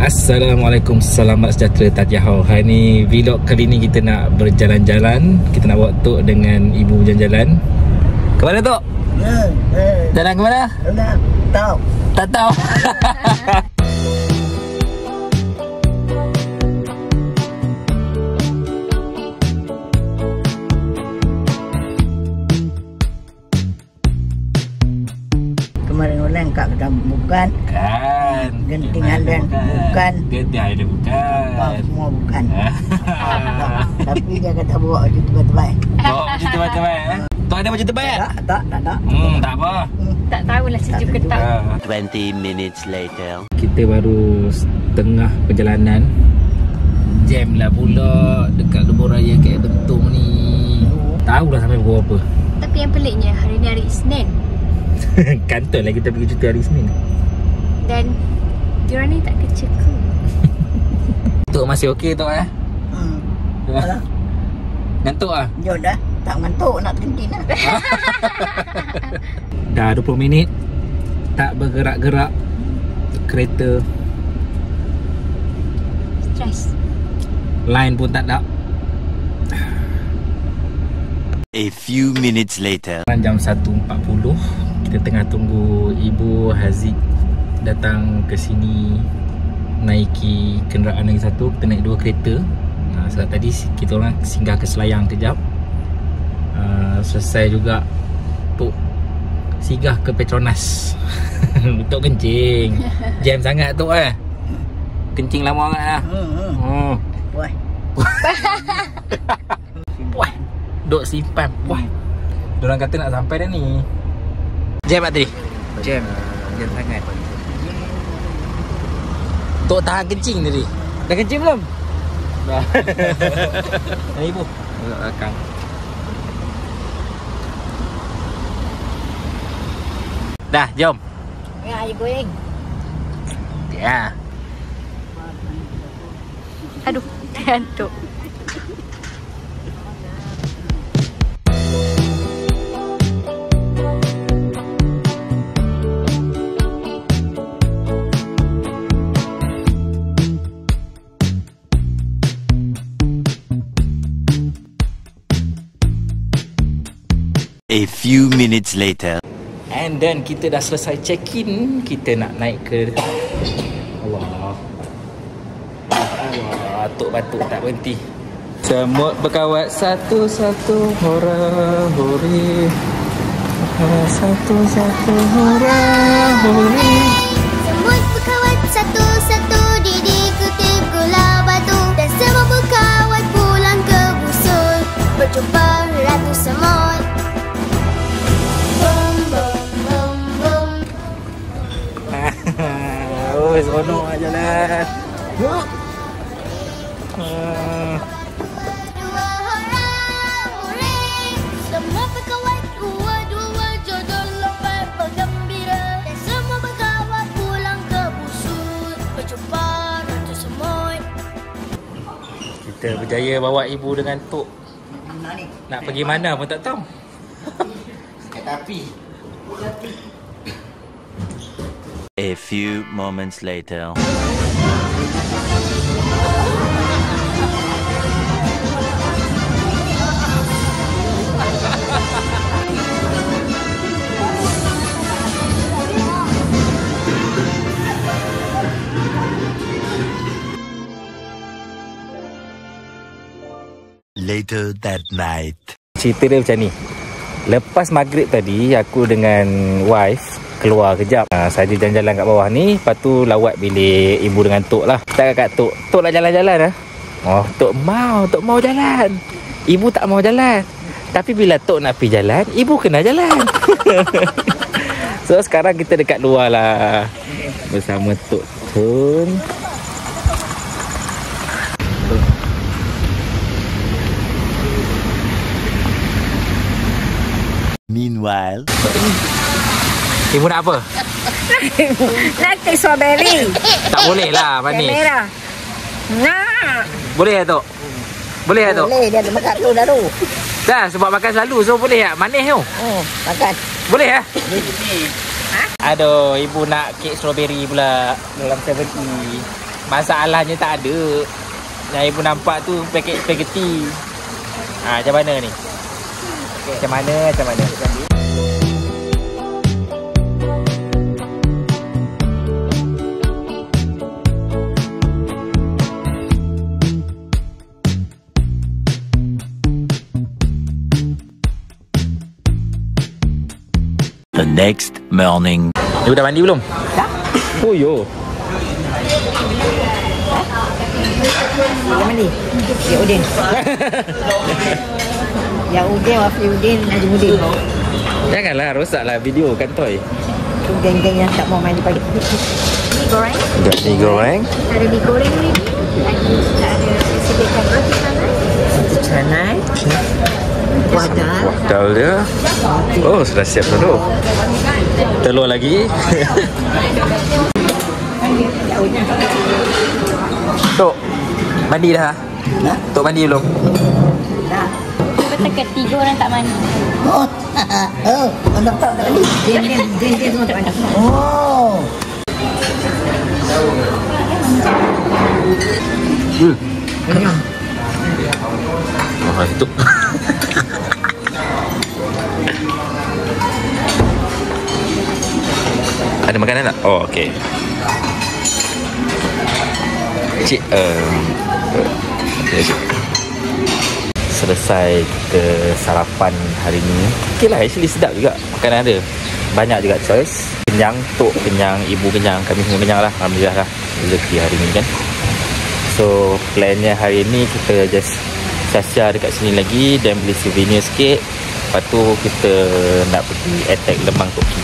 Assalamualaikum, selamat sejahtera Tajahau. Hari ni vlog kali ni kita nak berjalan-jalan. Kita nak bawa Tok dengan ibu berjalan-jalan. Ke mana Tok? Jalan ke mana? Tak tahu. Tak tahu. Kemarin orang kat kedam bukan. Kan. Genting ada bukan. Genting ada bukan. Semua bukan. Tapi dia kata bawa baju terbaik. Bawa baju terbaik eh? Tok ada baju terbaik? Tak. Tak apa. Tak tahulah sejuk ke tak. 20 minutes later. Kita baru setengah perjalanan. Jam lah pula dekat Lebuh Raya KL Bentong ni. Tahu dah sampai pukul apa. Tapi yang peliknya hari ni hari Isnin. Kantor lah kita pergi cuti hari Isnin. Dan diorang ni tak keceku. Tok masih okey Tok eh? Alah. Ngantuk ah? Jom dah. Tak ngantuk nak kencing dah. Dah 20 minit tak bergerak-gerak kereta. Stres. Line pun tak ada. A few minutes later. Jam 1.40. Kita tengah tunggu Ibu Haziq datang ke sini naiki kenderaan lagi satu. Kita naik 2 kereta. Sebab tadi kita orang singgah ke Selayang kejap. Selesai juga Tok singgah ke Petronas. Tok kencing. Jam sangat Tok eh. Kencing lama sangat lah. Puas. Puas. Duk simpan. Puas. Diorang kata nak sampai dah ni. Jam tak tadi? Jam sangat. Tok tahan kencing tadi. Dah kencing belum? Dah. Dah ibu. Dekat belakang. Dah, jom. Ya, air goreng. Ya. Aduh, ngantuk. A few minutes later. And then kita dah selesai check-in. Kita nak naik ke Allah. Tok batuk tak berhenti. Semut berkawat satu-satu hora-hori. Satu-satu hora-hori. Semut berkawat satu-satu di gula batu. Dan semua berkawat pulang ke busur. Berjumpa Ratu Semut. Bum bum bum bum. Oh, seronok lah jalan. Dua hora-hori. Semua berkawat dua-dua jodoh lompat bergembira. Dan semua berkawat pulang ke busur. Berjumpa Ratu Semut. Kita berjaya bawa ibu dengan Tok. Nak pergi mana pun tak tahu. Kereta api. A few moments later. Later that night. Cerita dia macam ni. Lepas maghrib tadi, aku dengan wife keluar kejap. Saja jalan-jalan kat bawah ni. Lepas tu lawat bilik ibu dengan Tok lah. Tak kat Tok. Tok nak jalan-jalan lah. Oh, Tok mau jalan. Ibu tak mau jalan. Tapi bila Tok nak pergi jalan, ibu kena jalan. So sekarang kita dekat luar lah. Bersama Tok Tun. Meanwhile. Ibu nak apa? Nak kek strawberry. Tak boleh lah manis. Merah. Nak. Boleh tak Tok? Boleh tak Tok? Boleh, dia ada makan tu dah tu. Dah sebab makan selalu, so boleh tak? Manis tu. Makan. Boleh ya? Aduh, ibu nak kek strawberry pula dalam 70. Masalahnya tak ada. Yang ibu nampak tu paket spaghetti. Macam mana ni? Macam mana? The next morning. Ibu dah mandi belum? Dah. Oh yo. Yang mana? Ya Udin. Ya Udin, Wafi Udin, Najmuddin. Janganlah rosaklah video kan Toy. Tu geng-geng yang tak mau mandi pagi. Mi goreng. Mi goreng. Ada mi goreng ni. Ada sediakan roti canai. Wadal. Dia. Oh, sudah siap dulu. Telur lagi. Tok, mandi dah? Tok mandi belum? Dah. Betul ke 3 orang tak mandi? Anda tak mandi. Dia semua tak mandi. Oh. Itu. Ada makanan tak? Oh, okey. Cik, okay, cik. Selesai kita sarapan hari ni. Okey lah, actually sedap juga. Makanan ada. Banyak juga choice. Kenyang, Tok kenyang, Ibu kenyang. Kami semua kenyang lah. Alhamdulillah lah. Rezeki hari ni kan. So, plannya hari ni kita just sia-sia dekat sini lagi dan beli souvenir sikit. Lepas tu kita nak pergi attack Lemang Toki.